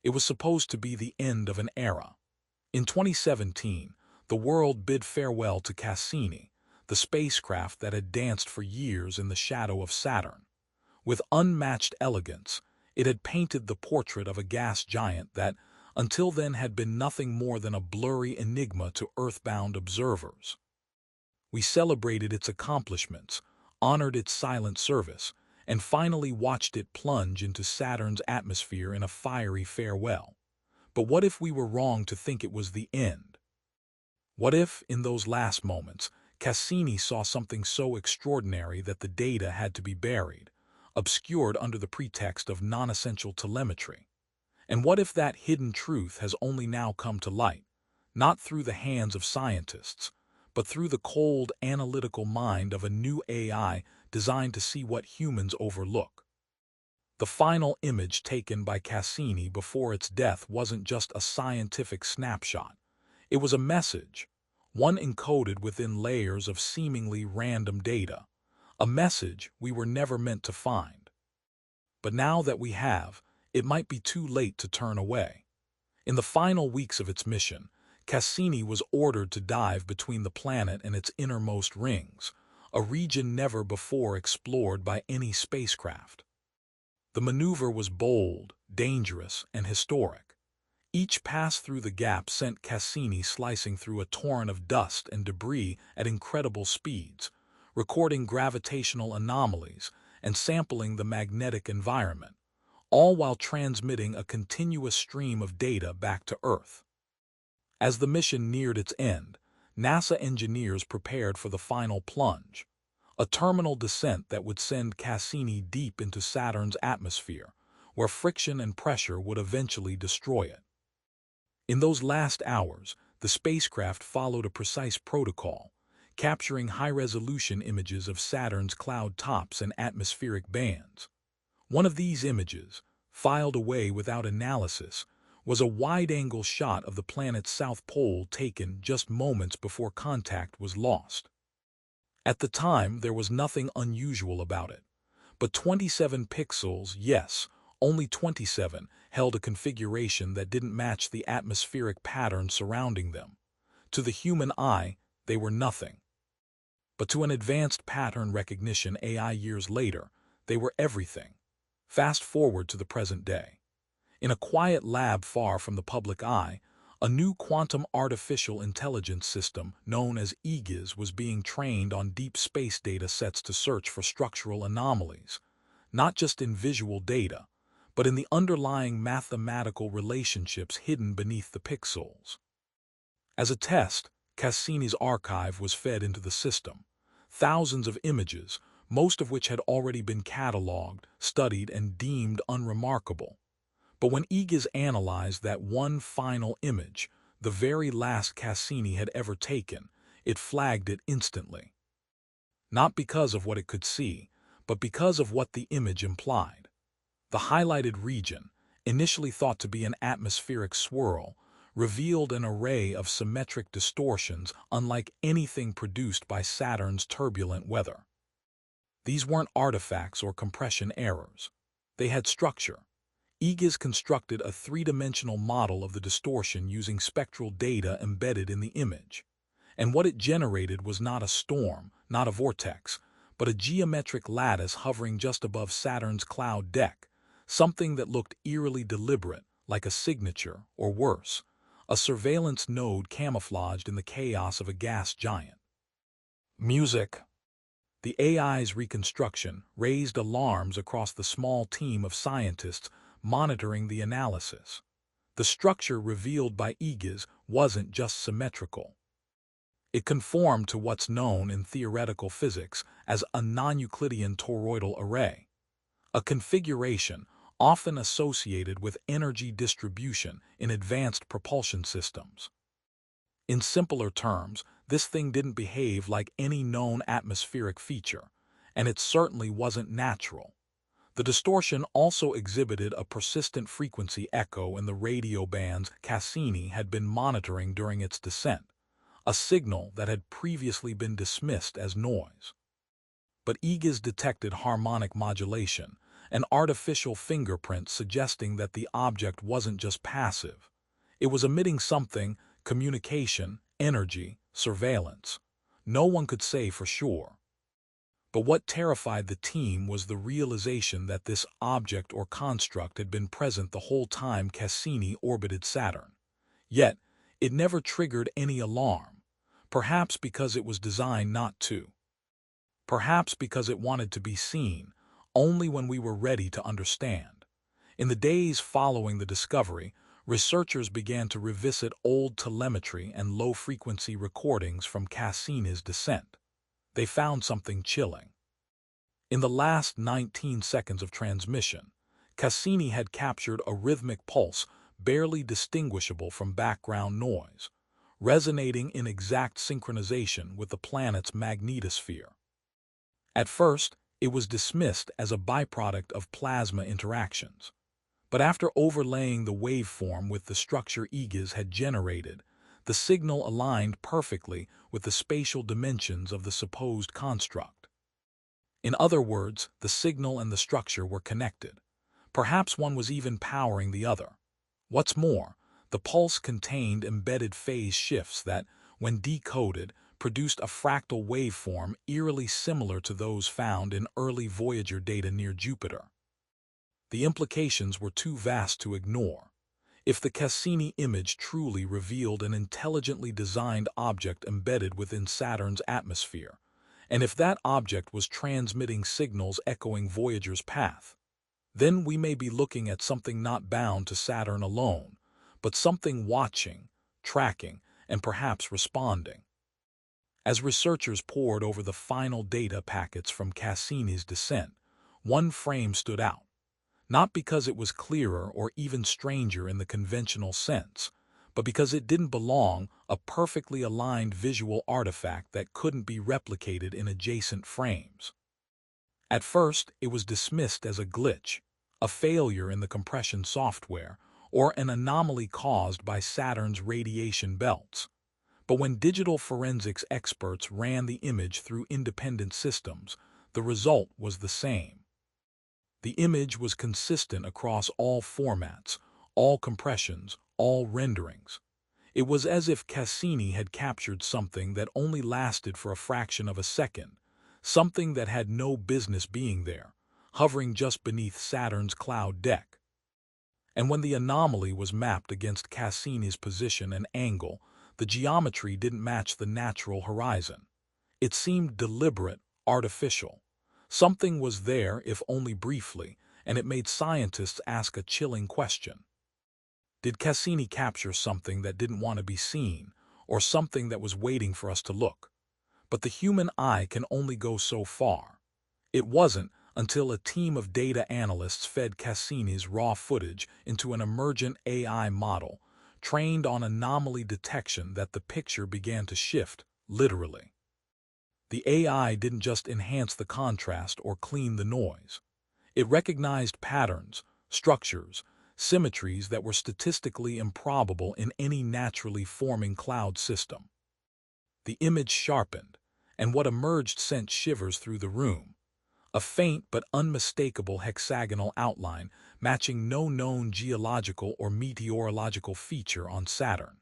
It was supposed to be the end of an era. In 2017, the world bid farewell to Cassini, the spacecraft that had danced for years in the shadow of Saturn. With unmatched elegance, it had painted the portrait of a gas giant that, until then, had been nothing more than a blurry enigma to earthbound observers. We celebrated its accomplishments, honored its silent service, and finally watched it plunge into Saturn's atmosphere in a fiery farewell. But what if we were wrong to think it was the end? What if, in those last moments, Cassini saw something so extraordinary that the data had to be buried, obscured under the pretext of non-essential telemetry? And what if that hidden truth has only now come to light, not through the hands of scientists, but through the cold, analytical mind of a new AI designed to see what humans overlook? The final image taken by Cassini before its death wasn't just a scientific snapshot. It was a message, one encoded within layers of seemingly random data, a message we were never meant to find. But now that we have, it might be too late to turn away. In the final weeks of its mission, Cassini was ordered to dive between the planet and its innermost rings, a region never before explored by any spacecraft. The maneuver was bold, dangerous, and historic. Each pass through the gap sent Cassini slicing through a torrent of dust and debris at incredible speeds, recording gravitational anomalies and sampling the magnetic environment, all while transmitting a continuous stream of data back to Earth. As the mission neared its end, NASA engineers prepared for the final plunge, a terminal descent that would send Cassini deep into Saturn's atmosphere, where friction and pressure would eventually destroy it. In those last hours, the spacecraft followed a precise protocol, capturing high-resolution images of Saturn's cloud tops and atmospheric bands. One of these images, filed away without analysis, was a wide-angle shot of the planet's south pole taken just moments before contact was lost. At the time, there was nothing unusual about it, but 27 pixels, yes, only 27, held a configuration that didn't match the atmospheric pattern surrounding them. To the human eye, they were nothing. But to an advanced pattern recognition AI years later, they were everything. Fast forward to the present day. In a quiet lab far from the public eye, a new quantum artificial intelligence system known as EGIS was being trained on deep space data sets to search for structural anomalies, not just in visual data, but in the underlying mathematical relationships hidden beneath the pixels. As a test, Cassini's archive was fed into the system. Thousands of images, most of which had already been cataloged, studied, and deemed unremarkable. But when EGIS analyzed that one final image, the very last Cassini had ever taken, it flagged it instantly. Not because of what it could see, but because of what the image implied. The highlighted region, initially thought to be an atmospheric swirl, revealed an array of symmetric distortions unlike anything produced by Saturn's turbulent weather. These weren't artifacts or compression errors. They had structure. EGIS constructed a three-dimensional model of the distortion using spectral data embedded in the image. And what it generated was not a storm, not a vortex, but a geometric lattice hovering just above Saturn's cloud deck, something that looked eerily deliberate, like a signature, or worse, a surveillance node camouflaged in the chaos of a gas giant. Music. The AI's reconstruction raised alarms across the small team of scientists monitoring the analysis. The structure revealed by EGIS wasn't just symmetrical. It conformed to what's known in theoretical physics as a non-Euclidean toroidal array, a configuration often associated with energy distribution in advanced propulsion systems. In simpler terms, this thing didn't behave like any known atmospheric feature, and it certainly wasn't natural. The distortion also exhibited a persistent frequency echo in the radio bands Cassini had been monitoring during its descent, a signal that had previously been dismissed as noise. But EGIS detected harmonic modulation, an artificial fingerprint suggesting that the object wasn't just passive. It was emitting something: communication, energy, surveillance. No one could say for sure. But what terrified the team was the realization that this object or construct had been present the whole time Cassini orbited Saturn. Yet, it never triggered any alarm, perhaps because it was designed not to. Perhaps because it wanted to be seen only when we were ready to understand. In the days following the discovery, researchers began to revisit old telemetry and low-frequency recordings from Cassini's descent. They found something chilling. In the last 19 seconds of transmission, Cassini had captured a rhythmic pulse barely distinguishable from background noise, resonating in exact synchronization with the planet's magnetosphere. At first, it was dismissed as a byproduct of plasma interactions. But after overlaying the waveform with the structure Egas had generated, the signal aligned perfectly with the spatial dimensions of the supposed construct. In other words, the signal and the structure were connected. Perhaps one was even powering the other. What's more, the pulse contained embedded phase shifts that, when decoded, produced a fractal waveform eerily similar to those found in early Voyager data near Jupiter. The implications were too vast to ignore. If the Cassini image truly revealed an intelligently designed object embedded within Saturn's atmosphere, and if that object was transmitting signals echoing Voyager's path, then we may be looking at something not bound to Saturn alone, but something watching, tracking, and perhaps responding. As researchers pored over the final data packets from Cassini's descent, one frame stood out. Not because it was clearer or even stranger in the conventional sense, but because it didn't belong, a perfectly aligned visual artifact that couldn't be replicated in adjacent frames. At first, it was dismissed as a glitch, a failure in the compression software, or an anomaly caused by Saturn's radiation belts. But when digital forensics experts ran the image through independent systems, the result was the same. The image was consistent across all formats, all compressions, all renderings. It was as if Cassini had captured something that only lasted for a fraction of a second, something that had no business being there, hovering just beneath Saturn's cloud deck. And when the anomaly was mapped against Cassini's position and angle, the geometry didn't match the natural horizon. It seemed deliberate, artificial. Something was there, if only briefly, and it made scientists ask a chilling question. Did Cassini capture something that didn't want to be seen, or something that was waiting for us to look? But the human eye can only go so far. It wasn't until a team of data analysts fed Cassini's raw footage into an emergent AI model, trained on anomaly detection, that the picture began to shift, literally. The AI didn't just enhance the contrast or clean the noise. It recognized patterns, structures, symmetries that were statistically improbable in any naturally forming cloud system. The image sharpened, and what emerged sent shivers through the room. A faint but unmistakable hexagonal outline matching no known geological or meteorological feature on Saturn.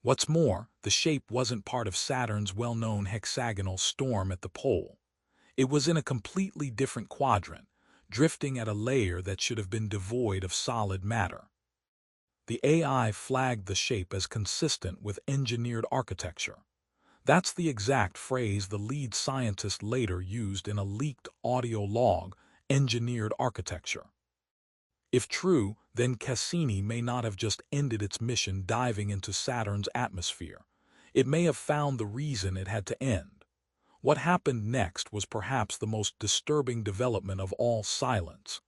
What's more, the shape wasn't part of Saturn's well-known hexagonal storm at the pole. It was in a completely different quadrant, drifting at a layer that should have been devoid of solid matter. The AI flagged the shape as consistent with engineered architecture. That's the exact phrase the lead scientist later used in a leaked audio log: engineered architecture. If true, then Cassini may not have just ended its mission diving into Saturn's atmosphere. It may have found the reason it had to end. What happened next was perhaps the most disturbing development of all: silence.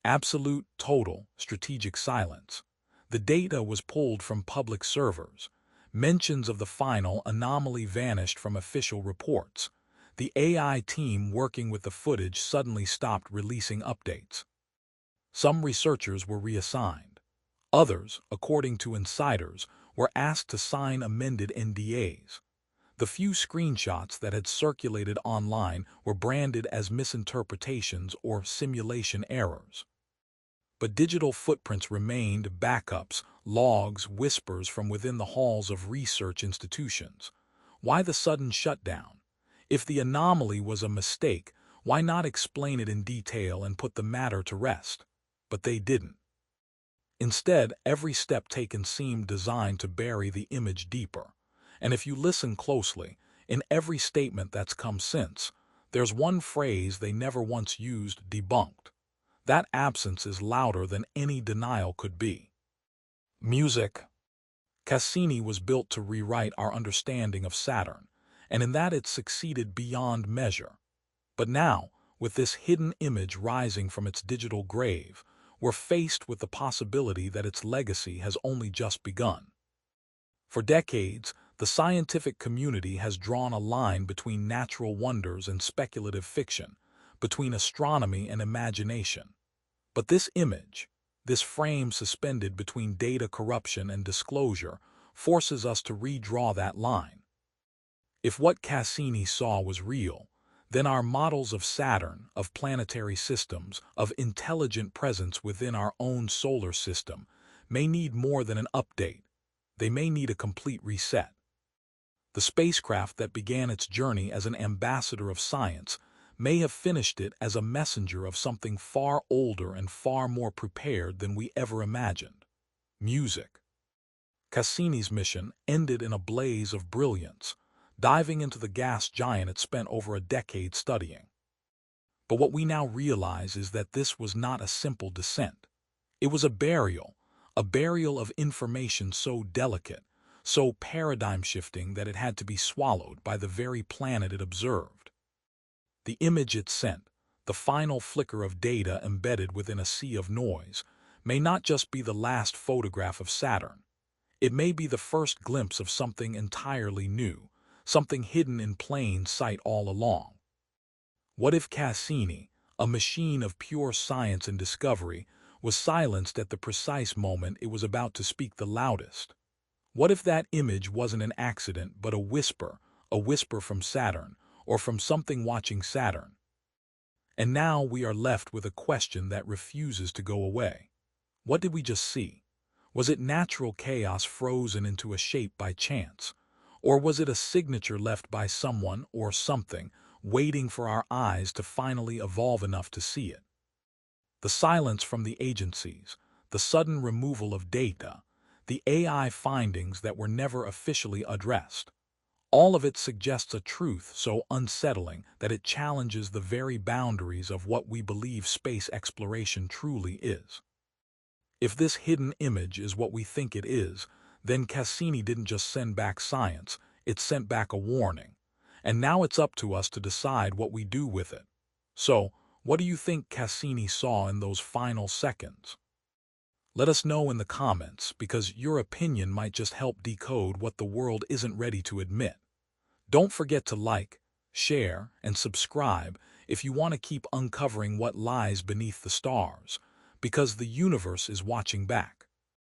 Absolute, total, strategic silence. The data was pulled from public servers. Mentions of the final anomaly vanished from official reports. The AI team working with the footage suddenly stopped releasing updates. Some researchers were reassigned. Others, according to insiders, were asked to sign amended NDAs. The few screenshots that had circulated online were branded as misinterpretations or simulation errors. But digital footprints remained backups, logs, whispers from within the halls of research institutions. Why the sudden shutdown? If the anomaly was a mistake, why not explain it in detail and put the matter to rest? But they didn't. Instead, every step taken seemed designed to bury the image deeper. And if you listen closely, in every statement that's come since, there's one phrase they never once used: debunked. That absence is louder than any denial could be. Music. Cassini was built to rewrite our understanding of Saturn, and in that it succeeded beyond measure. But now, with this hidden image rising from its digital grave, we're faced with the possibility that its legacy has only just begun. For decades, the scientific community has drawn a line between natural wonders and speculative fiction, between astronomy and imagination. But this image, this frame suspended between data corruption and disclosure, forces us to redraw that line. If what Cassini saw was real, then our models of Saturn, of planetary systems, of intelligent presence within our own solar system, may need more than an update. They may need a complete reset. The spacecraft that began its journey as an ambassador of science may have finished it as a messenger of something far older and far more prepared than we ever imagined: music. Cassini's mission ended in a blaze of brilliance, diving into the gas giant it spent over a decade studying. But what we now realize is that this was not a simple descent. It was a burial of information so delicate, so paradigm-shifting that it had to be swallowed by the very planet it observed. The image it sent, the final flicker of data embedded within a sea of noise, may not just be the last photograph of Saturn. It may be the first glimpse of something entirely new, something hidden in plain sight all along. What if Cassini, a machine of pure science and discovery, was silenced at the precise moment it was about to speak the loudest? What if that image wasn't an accident but a whisper from Saturn, or from something watching Saturn? And now we are left with a question that refuses to go away. What did we just see? Was it natural chaos frozen into a shape by chance? Or was it a signature left by someone or something, waiting for our eyes to finally evolve enough to see it? The silence from the agencies, the sudden removal of data, the AI findings that were never officially addressed. All of it suggests a truth so unsettling that it challenges the very boundaries of what we believe space exploration truly is. If this hidden image is what we think it is, then Cassini didn't just send back science, it sent back a warning. And now it's up to us to decide what we do with it. So, what do you think Cassini saw in those final seconds? Let us know in the comments, because your opinion might just help decode what the world isn't ready to admit. Don't forget to like, share, and subscribe if you want to keep uncovering what lies beneath the stars, because the universe is watching back.